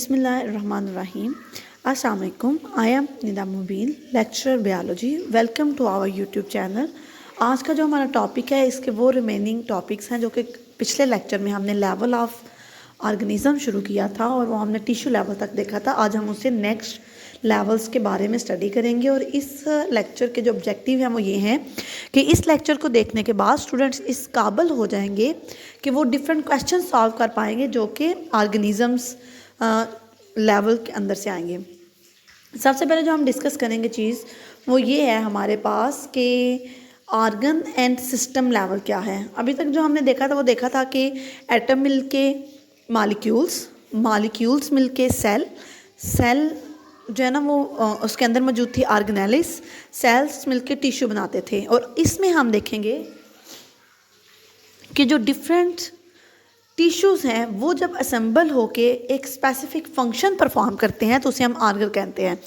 Bismillahirrahmanirrahim. Assalamualaikum. I am Nida Mubin, lecturer biology. Welcome to our YouTube channel. आज का जो हमारा topic है इसके वो रिमेनिंग टॉपिक्स हैं जो कि पिछले लेक्चर में हमने लेवल ऑफ ऑर्गेनिज्म शुरू किया था और वो हमने टिश्यू लेवल तक देखा था। आज हम उससे नेक्स्ट लेवल्स के बारे में स्टडी करेंगे और इस लेक्चर के जो ऑब्जेक्टिव हैं वो ये हैं कि इस लेक्चर को देखने के बाद स्टूडेंट्स इस काबिल हो जाएंगे कि वो डिफरेंट क्वेश्चन सॉल्व कर पाएंगे जो कि ऑर्गेनिजम्स लेवल के अंदर से आएंगे। सबसे पहले जो हम डिस्कस करेंगे चीज़ वो ये है हमारे पास कि ऑर्गन एंड सिस्टम लेवल क्या है। अभी तक जो हमने देखा था वो देखा था कि एटम मिल के मॉलिक्यूल्स मिल के सेल जो है ना वो उसके अंदर मौजूद थी ऑर्गेनेलिस, सेल्स मिलके टिश्यू बनाते थे। और इसमें हम देखेंगे कि जो डिफरेंट टिश्यूज़ हैं वो जब असेंबल होके एक स्पेसिफिक फंक्शन परफॉर्म करते हैं तो उसे हम ऑर्गन कहते हैं।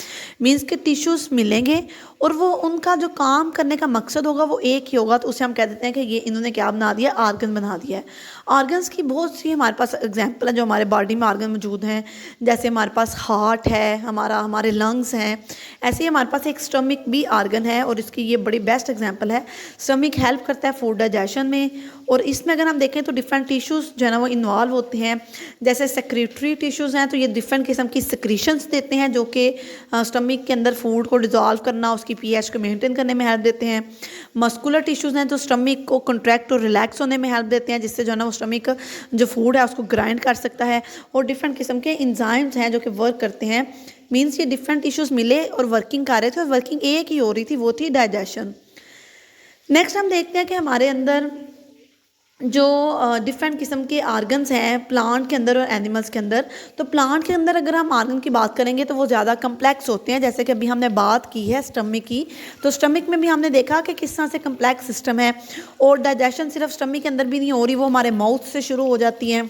मींस के टिश्यूज़ मिलेंगे और वो उनका जो काम करने का मकसद होगा वो एक ही होगा, तो उसे हम कह देते हैं कि ये इन्होंने क्या बना दिया, ऑर्गन बना दिया है। ऑर्गन्स की बहुत सी हमारे पास एग्जांपल है जो हमारे बॉडी में ऑर्गन मौजूद हैं, जैसे हमारे पास हार्ट है, हमारे लंग्स हैं। ऐसे ही हमारे पास एक स्टमक भी ऑर्गन है और इसकी ये बड़ी बेस्ट एग्जांपल है। स्टमक हेल्प करता है फूड डाइजेशन में और इसमें अगर हम देखें तो डिफरेंट टिश्यूज़ जो है ना वो इन्वॉल्व होते हैं। जैसे सेक्रेटरी टिश्यूज़ हैं तो ये डिफरेंट किस्म की सिक्रीशंस देते हैं जो कि स्टमक के अंदर फूड को डिज़ोल्व करना, उसकी पीएच को मेंटेन करने में हेल्प देते हैं। मस्कुलर टिश्यूज़ हैं तो स्टमक को कंट्रैक्ट और रिलैक्स होने में हेल्प देते हैं, जिससे जो है ना वो स्टमक जो फूड है उसको ग्राइंड कर सकता है। और डिफरेंट किस्म के इंजाइम्स हैं जो कि वर्क करते हैं। मीन्स ये डिफरेंट टिश्यूज़ मिले और वर्किंग कर रहे थे और वर्किंग एक ही हो रही थी, वो थी डाइजेशन। नेक्स्ट हम देखते हैं कि हमारे अंदर जो डिफरेंट किस्म के ऑर्गन्स हैं प्लांट के अंदर और एनिमल्स के अंदर। तो प्लांट के अंदर अगर हम ऑर्गन की बात करेंगे तो वो ज़्यादा कम्प्लेक्स होते हैं, जैसे कि अभी हमने बात की है स्टमक की। तो स्टमक में भी हमने देखा कि किस तरह से कम्प्लेक्स सिस्टम है और डाइजेशन सिर्फ स्टमक के अंदर भी नहीं हो रही, वो हमारे माउथ से शुरू हो जाती है।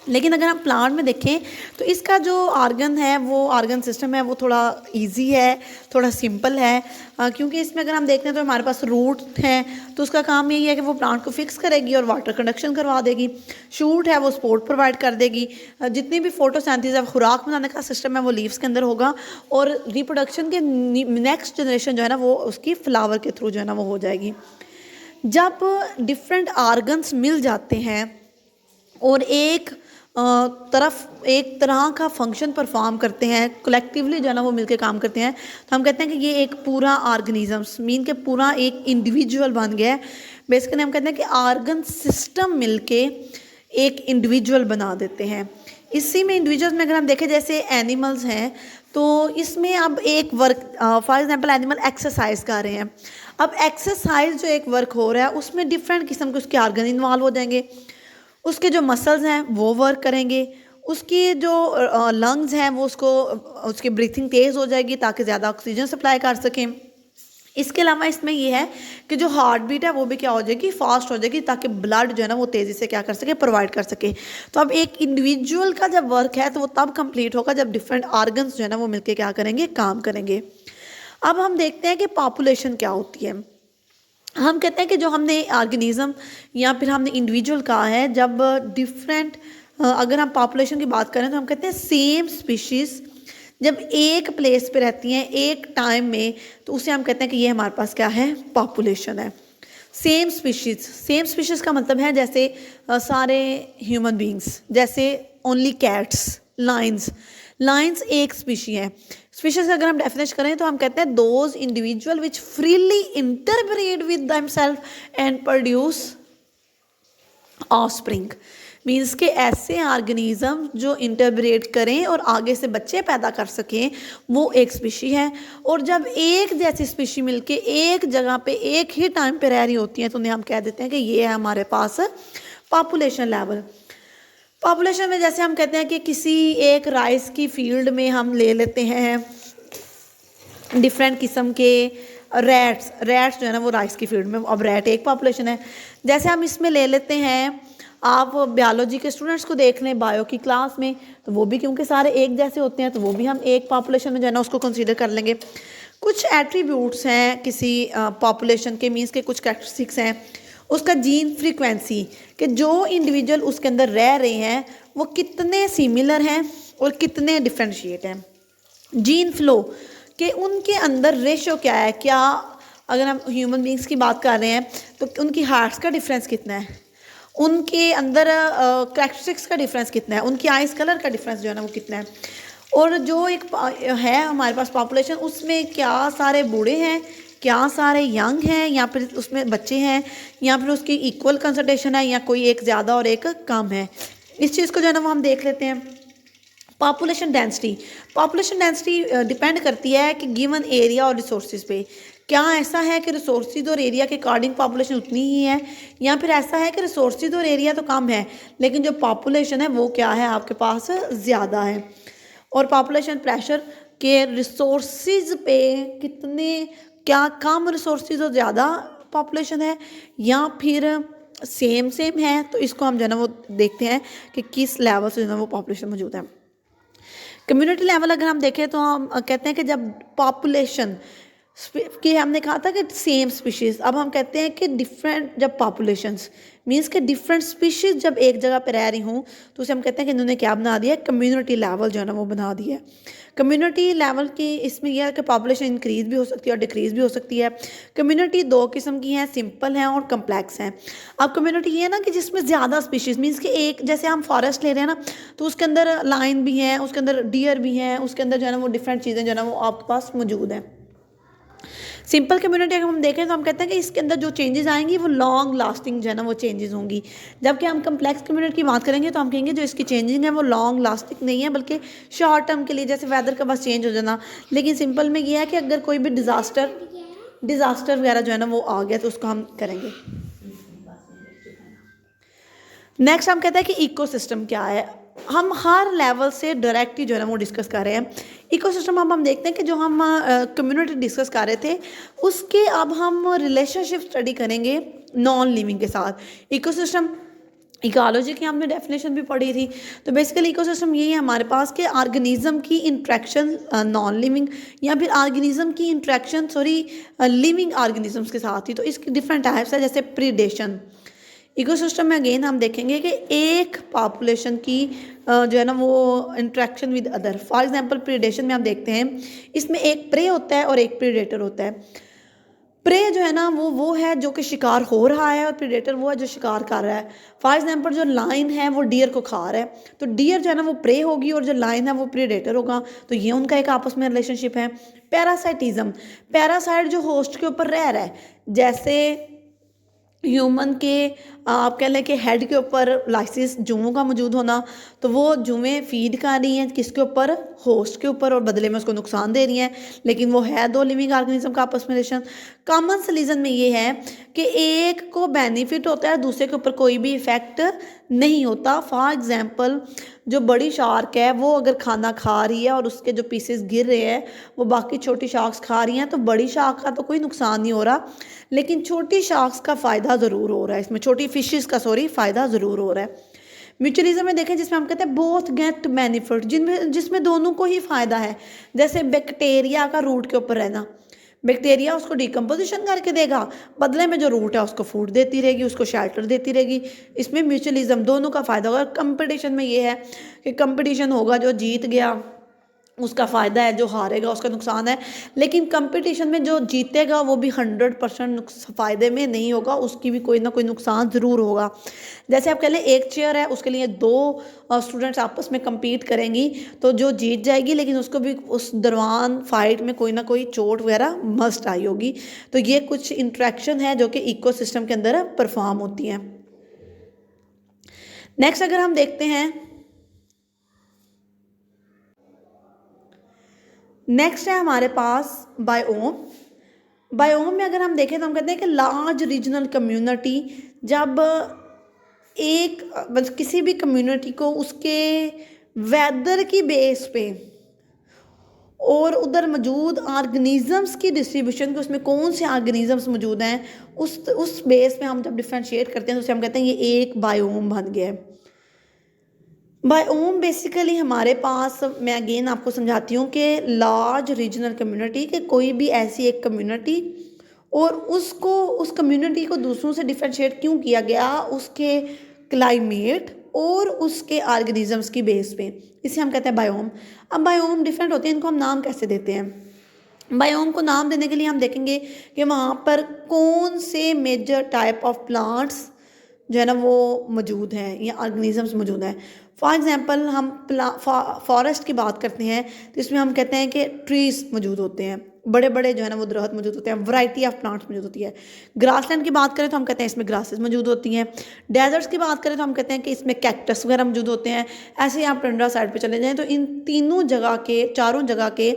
लेकिन अगर हम प्लांट में देखें तो इसका जो ऑर्गन है वो ऑर्गन सिस्टम है वो थोड़ा इजी है, थोड़ा सिंपल है, क्योंकि इसमें अगर हम देखते हैं तो हमारे पास रूट हैं तो उसका काम यही है कि वो प्लांट को फिक्स करेगी और वाटर कंडक्शन करवा देगी। शूट है वो सपोर्ट प्रोवाइड कर देगी। जितनी भी फोटोसिंथेसिस है, खुराक बनाने का सिस्टम है वो लीव्स के अंदर होगा और रिप्रोडक्शन के नेक्स्ट जनरेशन जो है ना वो उसकी फ्लावर के थ्रू जो है ना वो हो जाएगी। जब डिफरेंट ऑर्गन्स मिल जाते हैं और एक तरह का फंक्शन परफॉर्म करते हैं, कलेक्टिवली जो है ना वो मिलके काम करते हैं, तो हम कहते हैं कि ये एक पूरा ऑर्गेनिजम्स मीन के पूरा एक इंडिविजुअल बन गया है। बेसिकली हम कहते हैं कि ऑर्गन सिस्टम मिलके एक इंडिविजुअल बना देते हैं। इसी में इंडिविजुअल्स में अगर हम देखें जैसे एनिमल्स हैं तो इसमें अब एक work for example animal exercise कर रहे हैं। अब एक्सरसाइज जो एक वर्क हो रहा है उसमें डिफरेंट किस्म के उसके ऑर्गन इन्वॉल्व हो जाएंगे। उसके जो मसल्स हैं वो वर्क करेंगे, उसकी जो लंग्स हैं वो उसकी ब्रीथिंग तेज़ हो जाएगी ताकि ज़्यादा ऑक्सीजन सप्लाई कर सकें। इसके अलावा इसमें ये है कि जो हार्ट बीट है वो भी क्या हो जाएगी, फास्ट हो जाएगी ताकि ब्लड जो है ना वो तेज़ी से क्या कर सके, प्रोवाइड कर सके। तो अब एक इंडिविजुअल का जब वर्क है तो वो तब कंप्लीट होगा जब डिफरेंट ऑर्गन्स जो है ना वो मिलकर क्या करेंगे, काम करेंगे। अब हम देखते हैं कि पॉपुलेशन क्या होती है। हम कहते हैं कि जो हमने ऑर्गेनिज्म या फिर हमने इंडिविजुअल कहा है, जब डिफरेंट अगर हम पॉपुलेशन की बात करें तो हम कहते हैं सेम स्पीशीज़ जब एक प्लेस पे रहती हैं एक टाइम में तो उसे हम कहते हैं कि ये हमारे पास क्या है, पॉपुलेशन है। सेम स्पीशीज़ का मतलब है जैसे सारे ह्यूमन बींग्स, जैसे ओनली कैट्स, लाइन्स एक स्पीशी है। स्पीशीज अगर हम डेफिनेशन करें तो हम कहते हैं those individual which freely interbreed with themselves and produce offspring. Means के ऐसे ऑर्गेनिज्म जो इंटरब्रीड करें और आगे से बच्चे पैदा कर सकें वो एक स्पीशी है। और जब एक जैसी स्पीशी मिलके एक जगह पे एक ही टाइम पे रह रही होती है तो उन्हें हम कह देते हैं कि ये है हमारे पास पॉपुलेशन लेवल। पॉपुलेशन में जैसे हम कहते हैं कि किसी एक राइस की फील्ड में हम ले लेते हैं डिफरेंट किस्म के रैट्स जो है ना वो राइस की फील्ड में, अब रैट एक पॉपुलेशन है। जैसे हम इसमें ले लेते हैं, आप बायोलॉजी के स्टूडेंट्स को देख लें बायो की क्लास में तो वो भी क्योंकि सारे एक जैसे होते हैं तो वो भी हम एक पॉपुलेशन में जो है ना उसको कंसीडर कर लेंगे। कुछ एट्रीब्यूट्स हैं किसी पॉपुलेशन के, मीन्स के कुछ कैरेक्टरिस्टिक्स हैं उसका जीन फ्रीक्वेंसी, कि जो इंडिविजुअल उसके अंदर रह रहे हैं वो कितने सिमिलर हैं और कितने डिफ्रेंशिएट हैं। जीन फ्लो के उनके अंदर रेशो क्या है, क्या अगर हम ह्यूमन बींग्स की बात कर रहे हैं तो उनकी हार्ट्स का डिफरेंस कितना है, उनके अंदर कैरेक्टरिस्टिक्स का डिफरेंस कितना है, उनकी आइस कलर का डिफरेंस जो है ना वो कितना है, और जो एक है हमारे पास पॉपुलेशन, उसमें क्या सारे बूढ़े हैं, क्या सारे यंग हैं, या फिर उसमें बच्चे हैं, या फिर उसकी इक्वल कंसंट्रेशन है, या कोई एक ज़्यादा और एक कम है। इस चीज़ को जो है ना वो हम देख लेते हैं। पॉपुलेशन डेंसिटी डिपेंड करती है कि गिवन एरिया और रिसोर्सेज पे। क्या ऐसा है कि रिसोर्सेज और एरिया के अकॉर्डिंग पॉपुलेशन उतनी ही है, या फिर ऐसा है कि रिसोर्सेज और एरिया तो कम है लेकिन जो पॉपुलेशन है वो क्या है आपके पास ज़्यादा है। और पॉपुलेशन प्रेशर के रिसोर्सेज पे कितने, क्या कम रिसोर्सेज और ज़्यादा पॉपुलेशन है या फिर सेम है, तो इसको हम जो है ना वो देखते हैं कि किस लेवल से जो है ना वो पॉपुलेशन मौजूद है। कम्युनिटी लेवल अगर हम देखें तो हम कहते हैं कि जब पॉपुलेशन कि हमने कहा था कि सेम स्पीशीज़, अब हम कहते हैं कि डिफरेंट, जब पॉपुलेशंस मींस कि डिफरेंट स्पीशीज़ जब एक जगह पर रह रही हूँ तो उसे हम कहते हैं कि इन्होंने क्या बना दिया है, कम्युनिटी लेवल जो है ना वो बना दिया है। कम्युनिटी लेवल की इसमें यह है कि पॉपुलेशन इंक्रीज़ भी हो सकती है और डिक्रीज़ भी हो सकती है। कम्युनिटी दो किस्म की हैं, सिंपल हैं और कम्प्लेक्स हैं। अब कम्युनिटी ये है ना कि जिसमें ज़्यादा स्पीशीज़ मींस कि एक, जैसे हम फॉरेस्ट ले रहे हैं ना तो उसके अंदर लाइन भी हैं, उसके अंदर डियर भी हैं, उसके अंदर जो है ना वो डिफरेंट चीज़ें जो है ना वो आपके पास मौजूद हैं। सिंपल कम्युनिटी अगर हम देखें तो हम कहते हैं कि इसके अंदर जो चेंजेस आएंगी वो लॉन्ग लास्टिंग जो है ना वो चेंजेस होंगी। जबकि हम कम्प्लेक्स कम्युनिटी की बात करेंगे तो हम कहेंगे जो इसकी चेंजिंग है वो लॉन्ग लास्टिंग नहीं है बल्कि शॉर्ट टर्म के लिए, जैसे वेदर का बस चेंज हो जाना। लेकिन सिंपल में ये है कि अगर कोई भी डिज़ास्टर वगैरह जो है ना वो आ गया तो उसको हम करेंगे। नेक्स्ट हम कहते हैं कि इकोसिस्टम क्या है। हम हर लेवल से डायरेक्टली जो है ना वो डिस्कस कर रहे हैं। इकोसिस्टम अब हम देखते हैं कि जो हम कम्युनिटी डिस्कस कर रहे थे उसके अब हम रिलेशनशिप स्टडी करेंगे नॉन लिविंग के साथ। इकोसिस्टम, इकोलॉजी की हमने डेफिनेशन भी पढ़ी थी। तो बेसिकली इकोसिस्टम यही है हमारे पास कि ऑर्गेनिज्म की इंट्रैक्शन नॉन लिविंग या फिर ऑर्गेनिज्म की इंट्रैक्शन लिविंग ऑर्गेनिजम्स के साथ ही। तो इसकी डिफरेंट टाइप्स है, जैसे प्रीडेशन। इकोसिस्टम में अगेन हम देखेंगे कि एक पॉपुलेशन की जो है ना वो interaction with other. For example predation में हम देखते हैं इसमें एक प्रे होता है और एक प्रीडेटर होता है। प्रे जो है ना वो है जो कि शिकार हो रहा है और प्रीडेटर वो है जो शिकार कर रहा है। फॉर एग्जांपल जो लायन है वो डियर को खा रहा है, तो डियर जो है ना वो प्रे होगी और जो लायन है वो प्रीडेटर होगा। तो ये उनका एक आपस में रिलेशनशिप है। पैरासाइटिज्म, पैरासाइट जो होस्ट के ऊपर रह रहा है, जैसे ह्यूमन के आप कह लें कि हेड के ऊपर लाइसिस जुओं का मौजूद होना, तो वो जुएँ फीड कर रही हैं किसके ऊपर, होस्ट के ऊपर, और बदले में उसको नुकसान दे रही हैं, लेकिन वो है दो लिविंग ऑर्गेनिज्म का आपस में रिलेशन। कॉमन सलीजन में ये है कि एक को बेनिफिट होता है, दूसरे के ऊपर कोई भी इफेक्ट नहीं होता। फॉर एग्जाम्पल जो बड़ी शार्क है वो अगर खाना खा रही है और उसके जो पीसेस गिर रहे हैं वो बाकी छोटी शार्क्स खा रही हैं, तो बड़ी शार्क का तो कोई नुकसान नहीं हो रहा, लेकिन छोटी शार्क्स का फ़ायदा ज़रूर हो रहा है, इसमें छोटी फिशेस का फ़ायदा ज़रूर हो रहा है। म्यूचुअलिज्म में देखें जिसमें हम कहते हैं बोथ गेट बेनिफिट, जिसमें दोनों को ही फ़ायदा है। जैसे बैक्टीरिया का रूट के ऊपर रहना, बैक्टीरिया उसको डिकम्पोजिशन करके देगा, बदले में जो रूट है उसको फूड देती रहेगी, उसको शेल्टर देती रहेगी। इसमें म्यूचुअलिज्म दोनों का फ़ायदा होगा। कंपटीशन में ये है कि कंपटीशन होगा, जो जीत गया उसका फ़ायदा है, जो हारेगा उसका नुकसान है। लेकिन कंपटीशन में जो जीतेगा वो भी 100% फ़ायदे में नहीं होगा, उसकी भी कोई ना कोई नुकसान ज़रूर होगा। जैसे आप कह लें एक चेयर है, उसके लिए दो स्टूडेंट्स आपस में compete करेंगी, तो जो जीत जाएगी लेकिन उसको भी उस दौरान फाइट में कोई ना कोई चोट वगैरह मस्ट आई होगी। तो ये कुछ इंट्रैक्शन है जो कि इकोसिस्टम के अंदर परफॉर्म होती हैं। नेक्स्ट अगर हम देखते हैं, नेक्स्ट है हमारे पास बायोम। बायोम में अगर हम देखें तो हम कहते हैं कि लार्ज रीजनल कम्युनिटी, जब एक किसी भी कम्युनिटी को उसके वेदर की बेस पे और उधर मौजूद ऑर्गेनिजम्स की डिस्ट्रीब्यूशन के, उसमें कौन से ऑर्गेनिजम्स मौजूद हैं, उस बेस पे हम जब डिफ्रेंशिएट करते हैं तो उसे हम कहते हैं ये एक बायोम बन गया है। बायोम बेसिकली हमारे पास, मैं अगेन आपको समझाती हूँ कि लार्ज रीजनल कम्युनिटी के कोई भी ऐसी एक कम्युनिटी और उसको, उस कम्युनिटी को दूसरों से डिफरेंशिएट क्यों किया गया, उसके क्लाइमेट और उसके ऑर्गेनिजम्स की बेस पे, इसे हम कहते हैं बायोम। अब बायोम डिफरेंट होते हैं, इनको हम नाम कैसे देते हैं? बायोम को नाम देने के लिए हम देखेंगे कि वहाँ पर कौन से मेजर टाइप ऑफ प्लांट्स जो है ना वो मौजूद हैं या ऑर्गेनिजम्स मौजूद हैं। फॉर एग्जांपल हम फॉरेस्ट की बात करते हैं तो इसमें हम कहते हैं कि ट्रीज मौजूद होते हैं, बड़े बड़े जो है ना वो दरख्त मौजूद होते हैं, वैरायटी ऑफ प्लांट्स मौजूद होती है। ग्रासलैंड की बात करें तो हम कहते हैं इसमें ग्रासेस मौजूद होती हैं। डेजर्ट्स की बात करें तो हम कहते हैं कि इसमें कैक्टस वगैरह मौजूद होते हैं। ऐसे ही आप टंड्रा साइड पे चले जाएं तो इन तीनों जगह के, चारों जगह के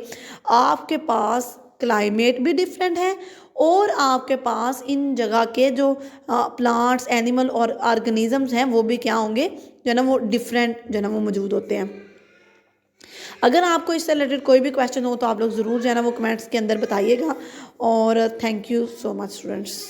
आपके पास क्लाइमेट भी डिफरेंट है और आपके पास इन जगह के जो प्लांट्स, एनिमल और ऑर्गेनिजम्स हैं वो भी क्या होंगे, जो है ना वो डिफरेंट जो है ना वो मौजूद होते हैं। अगर आपको इससे रिलेटेड कोई भी क्वेश्चन हो तो आप लोग ज़रूर जो है ना वो कमेंट्स के अंदर बताइएगा। और thank you so much students.